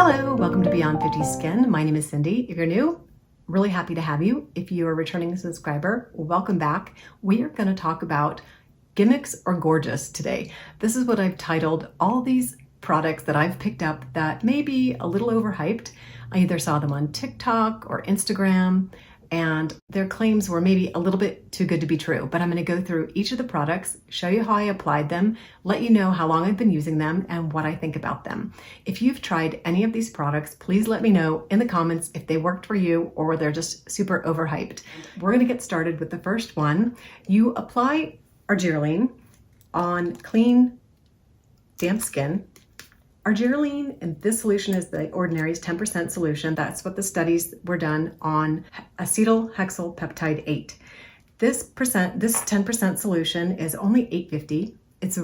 Hello, welcome to Beyond 50 Skin. My name is Cindy. If you're new, really happy to have you. If you are a returning subscriber, welcome back. We are going to talk about gimmicks or gorgeous today. This is what I've titled all these products that I've picked up that may be a little overhyped. I either saw them on TikTok or Instagram, and their claims were maybe a little bit too good to be true, but I'm going to go through each of the products, show you how I applied them, let you know how long I've been using them and what I think about them. If you've tried any of these products, please let me know in the comments if they worked for you or they're just super overhyped. We're going to get started with the first one. You apply Argireline on clean, damp skin. Argireline, and this solution is the Ordinary's 10% solution. That's what the studies were done on acetyl peptide 8. This 10% solution is only $8.50. It's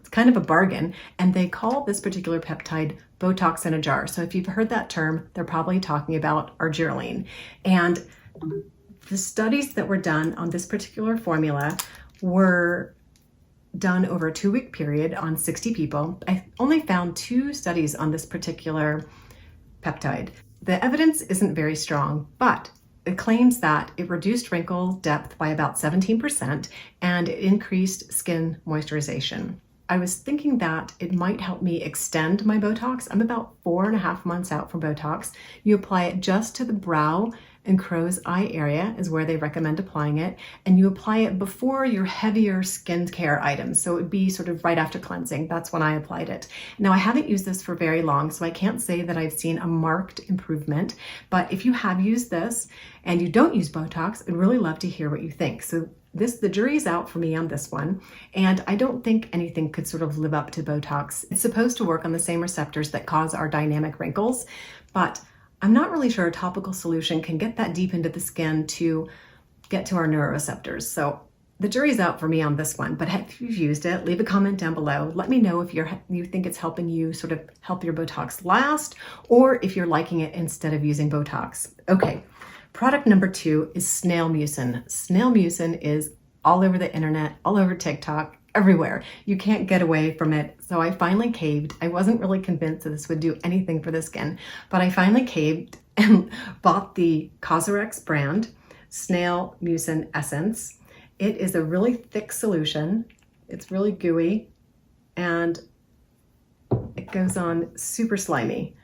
kind of a bargain, and they call this particular peptide Botox in a jar. So if you've heard that term, they're probably talking about Argireline. And the studies that were done on this particular formula were done over a 2-week period on 60 people. I only found 2 studies on this particular peptide. The evidence isn't very strong, but it claims that it reduced wrinkle depth by about 17% and it increased skin moisturization. I was thinking that it might help me extend my Botox. I'm about 4.5 months out from Botox. You apply it just to the brow and crow's eye area is where they recommend applying it. And you apply it before your heavier skincare items. So it would be sort of right after cleansing. That's when I applied it. Now I haven't used this for very long, so I can't say that I've seen a marked improvement. But if you have used this and you don't use Botox, I'd really love to hear what you think. So the jury's out for me on this one, and I don't think anything could sort of live up to Botox. It's supposed to work on the same receptors that cause our dynamic wrinkles, but I'm not really sure a topical solution can get that deep into the skin to get to our neuroreceptors. So the jury's out for me on this one, but if you've used it, leave a comment down below. Let me know if you think it's helping you sort of help your Botox last, or if you're liking it instead of using Botox. Okay. Product number 2 is Snail Mucin. Snail Mucin is all over the internet, all over TikTok, everywhere. You can't get away from it. So I finally caved. I wasn't really convinced that this would do anything for the skin, but I finally caved and bought the Cosmetic brand Snail Mucin Essence. It is a really thick solution. It's really gooey and it goes on super slimy.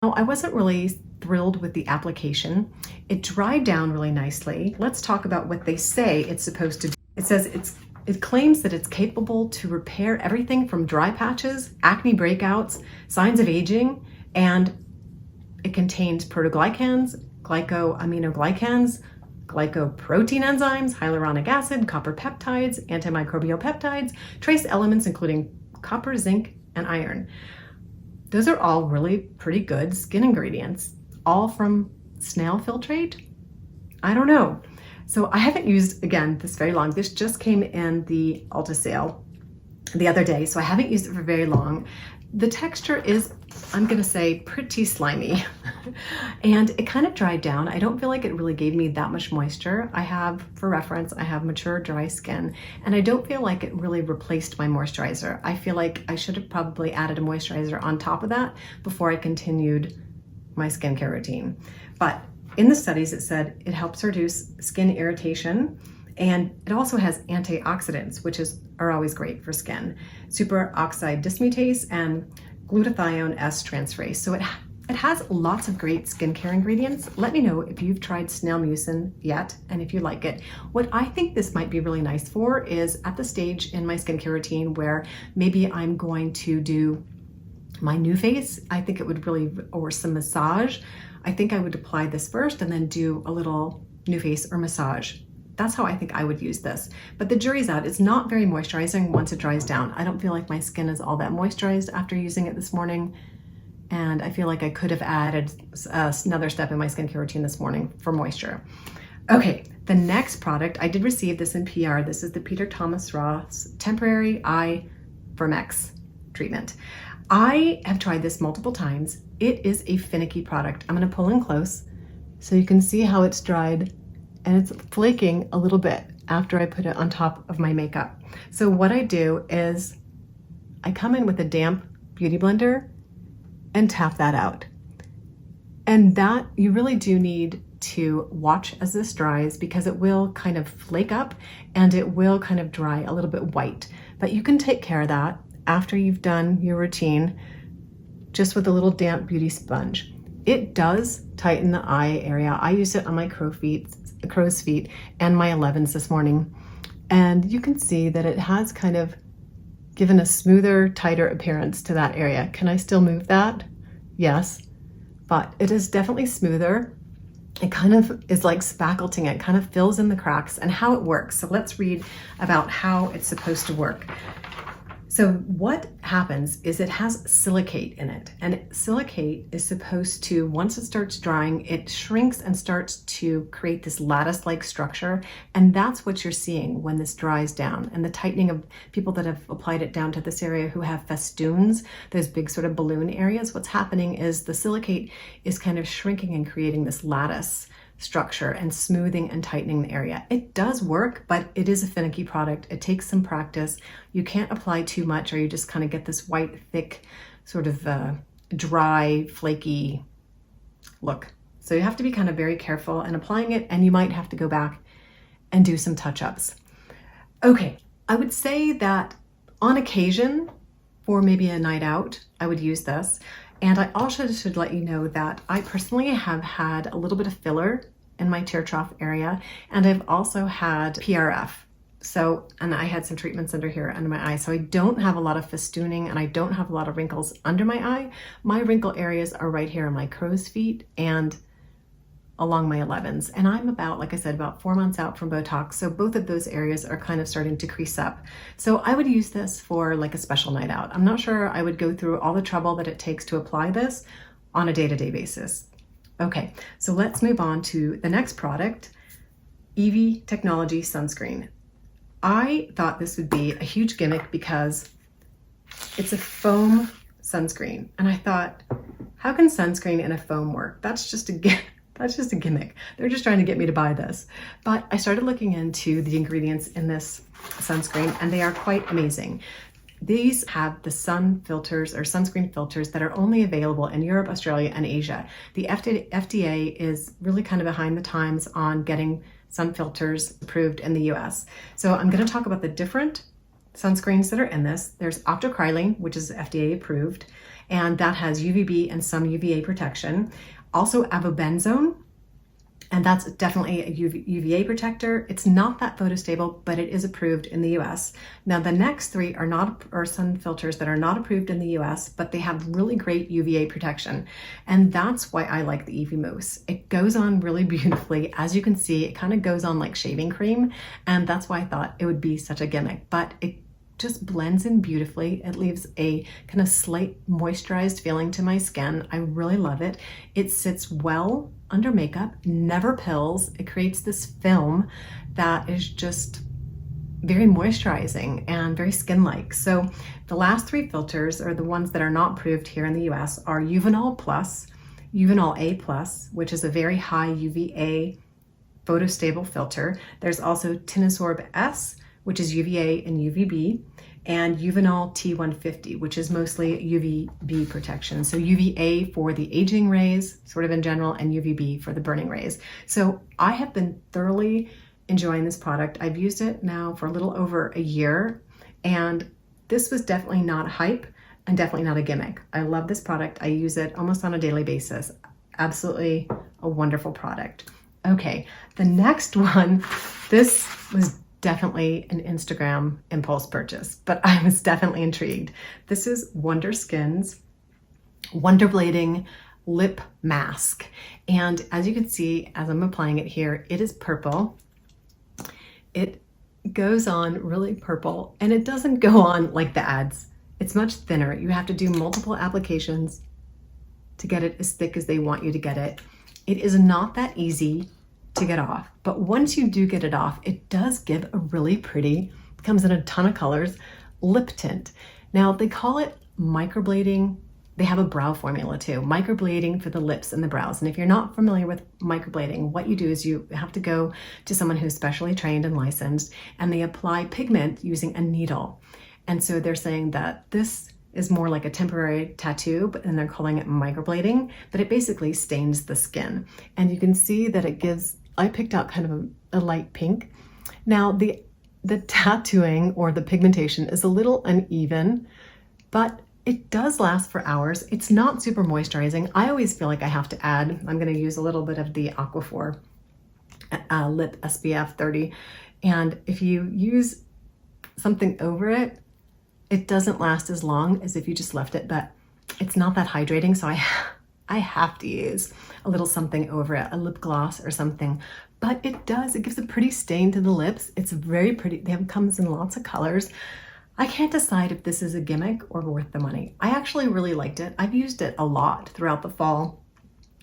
Now, I wasn't really thrilled with the application. It dried down really nicely. Let's talk about what they say it's supposed to do. It says it claims that it's capable to repair everything from dry patches, acne breakouts, signs of aging, and it contains protoglycans, glycoaminoglycans, glycoprotein enzymes, hyaluronic acid, copper peptides, antimicrobial peptides, trace elements including copper, zinc, and iron. Those are all really pretty good skin ingredients, all from snail filtrate? I don't know. So I haven't used, again, this very long. This just came in the Ulta sale the other day, so I haven't used it for very long. The texture is, I'm gonna say, pretty slimy. And it kind of dried down. I don't feel like it really gave me that much moisture. For reference, I have mature dry skin, and I don't feel like it really replaced my moisturizer. I feel like I should have probably added a moisturizer on top of that before I continued my skincare routine. But in the studies, it said it helps reduce skin irritation, and it also has antioxidants, which are always great for skin. Superoxide dismutase and glutathione S transferase. So it has lots of great skincare ingredients. Let me know if you've tried Snail Mucin yet and if you like it. What I think this might be really nice for is at the stage in my skincare routine where maybe I'm going to do my new face. I think it would really, or some massage. I think I would apply this first and then do a little new face or massage. That's how I think I would use this. But the jury's out. It's not very moisturizing once it dries down. I don't feel like my skin is all that moisturized after using it this morning. And I feel like I could have added another step in my skincare routine this morning for moisture. Okay, the next product, I did receive this in PR. This is the Peter Thomas Ross Temporary Eye Vermex treatment. I have tried this multiple times. It is a finicky product. I'm gonna pull in close so you can see how it's dried, and it's flaking a little bit after I put it on top of my makeup. So what I do is I come in with a damp beauty blender and tap that out. And that you really do need to watch as this dries, because it will kind of flake up and it will kind of dry a little bit white. But you can take care of that after you've done your routine just with a little damp beauty sponge. It does tighten the eye area. I used it on my crow's feet and my 11s this morning. And you can see that it has kind of given a smoother, tighter appearance to that area. Can I still move that? Yes, but it is definitely smoother. It kind of is like spacketing. It kind of fills in the cracks and how it works. So let's read about how it's supposed to work. So what happens is it has silicate in it, and silicate is supposed to, once it starts drying, it shrinks and starts to create this lattice-like structure, and that's what you're seeing when this dries down. And the tightening of people that have applied it down to this area who have festoons, those big sort of balloon areas, what's happening is the silicate is kind of shrinking and creating this lattice structure and smoothing and tightening the area. It does work, but it is a finicky product. It takes some practice. You can't apply too much or you just kind of get this white, thick, sort of dry, flaky look. So you have to be kind of very careful in applying it, and you might have to go back and do some touch-ups. Okay, I would say that on occasion, for maybe a night out, I would use this. And I also should let you know that I personally have had a little bit of filler in my tear trough area, and I've also had PRF. So, and I had some treatments under here, under my eye. So I don't have a lot of festooning and I don't have a lot of wrinkles under my eye. My wrinkle areas are right here on my crow's feet and along my 11s. And I'm about, like I said, about 4 months out from Botox. So both of those areas are kind of starting to crease up. So I would use this for like a special night out. I'm not sure I would go through all the trouble that it takes to apply this on a day-to-day basis. Okay, so let's move on to the next product, Evie Technology Sunscreen. I thought this would be a huge gimmick because it's a foam sunscreen. And I thought, how can sunscreen in a foam work? That's just a gimmick. They're just trying to get me to buy this. But I started looking into the ingredients in this sunscreen, and they are quite amazing. These have the sun filters or sunscreen filters that are only available in Europe, Australia, and Asia. The FDA is really kind of behind the times on getting sun filters approved in the US. So I'm going to talk about the different sunscreens that are in this. There's Argireline, which is FDA approved, and that has UVB and some UVA protection. Also avobenzone, and that's definitely a UVA protector. It's not that photostable, but it is approved in the US. Now the next three are sun filters that are not approved in the US, but they have really great UVA protection. And that's why I like the Evie Mousse. It goes on really beautifully. As you can see, it kind of goes on like shaving cream. And that's why I thought it would be such a gimmick, but it just blends in beautifully. It leaves a kind of slight moisturized feeling to my skin. I really love it. It sits well under makeup, never pills. It creates this film that is just very moisturizing and very skin-like. So the last three filters, are the ones that are not approved here in the US, are Uvinol Plus, Uvinol A+, which is a very high UVA photostable filter. There's also Tinosorb S, which is UVA and UVB, and Uvinol T150, which is mostly UVB protection. So UVA for the aging rays, sort of in general, and UVB for the burning rays. So I have been thoroughly enjoying this product. I've used it now for a little over a year, and this was definitely not hype and definitely not a gimmick. I love this product. I use it almost on a daily basis. Absolutely a wonderful product. Okay, the next one, this was definitely an Instagram impulse purchase, but I was definitely intrigued. This is Wonder Skin's Wonder Blading Lip Mask. And as you can see, as I'm applying it here, it is purple. It goes on really purple, and it doesn't go on like the ads. It's much thinner. You have to do multiple applications to get it as thick as they want you to get it. It is not that easy to get off, but once you do get it off, it does give a really pretty, comes in a ton of colors, lip tint. Now they call it microblading. They have a brow formula too, microblading for the lips and the brows. And if you're not familiar with microblading, what you do is you have to go to someone who's specially trained and licensed, and they apply pigment using a needle. And so they're saying that this is more like a temporary tattoo, and they're calling it microblading, but it basically stains the skin. And you can see that it gives, I picked out kind of a light pink. Now the tattooing or the pigmentation is a little uneven, but it does last for hours. It's not super moisturizing. I always feel like I have to add, I'm gonna use a little bit of the Aquaphor Lip SPF 30. And if you use something over it, it doesn't last as long as if you just left it, but it's not that hydrating. So I have to use a little something over it, a lip gloss or something. But it gives a pretty stain to the lips. It's very pretty. It comes in lots of colors. I can't decide if this is a gimmick or worth the money. I actually really liked it. I've used it a lot throughout the fall.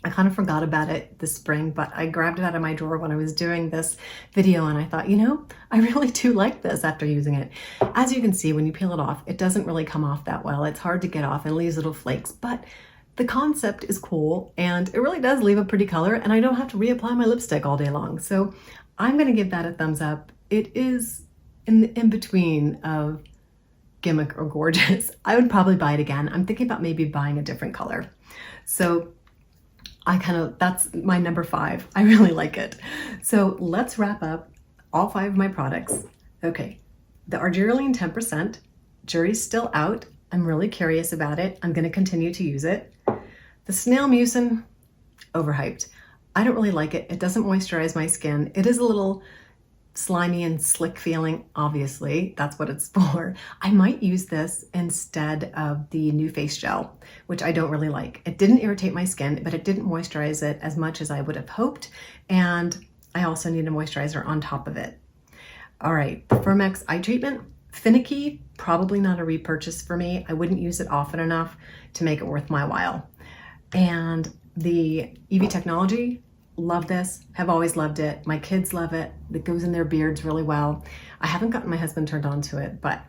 I kind of forgot about it this spring, but I grabbed it out of my drawer when I was doing this video and I thought, you know, I really do like this after using it. As you can see, when you peel it off, it doesn't really come off that well. It's hard to get off and leaves little flakes, but the concept is cool and it really does leave a pretty color and I don't have to reapply my lipstick all day long. So I'm gonna give that a thumbs up. It is in the in-between of gimmick or gorgeous. I would probably buy it again. I'm thinking about maybe buying a different color. So that's my number 5. I really like it. So let's wrap up all 5 of my products. Okay, the Argireline 10%, jury's still out. I'm really curious about it. I'm gonna continue to use it. The Snail Mucin, overhyped. I don't really like it. It doesn't moisturize my skin. It is a little slimy and slick feeling, obviously. That's what it's for. I might use this instead of the new face gel, which I don't really like. It didn't irritate my skin, but it didn't moisturize it as much as I would have hoped. And I also need a moisturizer on top of it. All right, the Pharm eye treatment, finicky, probably not a repurchase for me. I wouldn't use it often enough to make it worth my while. And the Evie technology, love this, have always loved it. My kids love it. It goes in their beards really well. I haven't gotten my husband turned on to it, but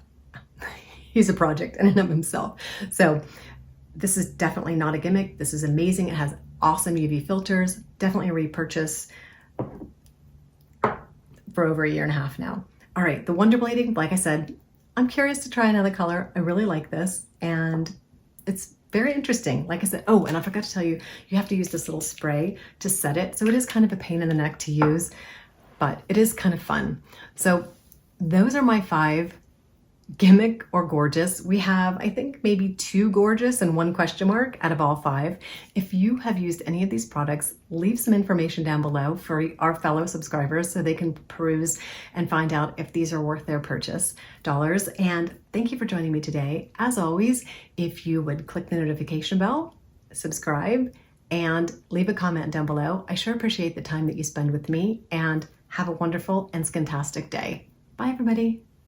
he's a project in and of himself. So this is definitely not a gimmick. This is amazing. It has awesome UV filters. Definitely a repurchase for over 1.5 years now. All right, the Wonder Blading, like I said, I'm curious to try another color. I really like this and it's very interesting. Like I said, oh, and I forgot to tell you, you have to use this little spray to set it. So it is kind of a pain in the neck to use, but it is kind of fun. So those are my 5 gimmick or gorgeous. We have, I think, maybe 2 gorgeous and 1 question mark out of all 5. If you have used any of these products, leave some information down below for our fellow subscribers so they can peruse and find out if these are worth their purchase dollars. And thank you for joining me today. As always, if you would click the notification bell, subscribe, and leave a comment down below. I sure appreciate the time that you spend with me, and have a wonderful and skintastic day. Bye, everybody.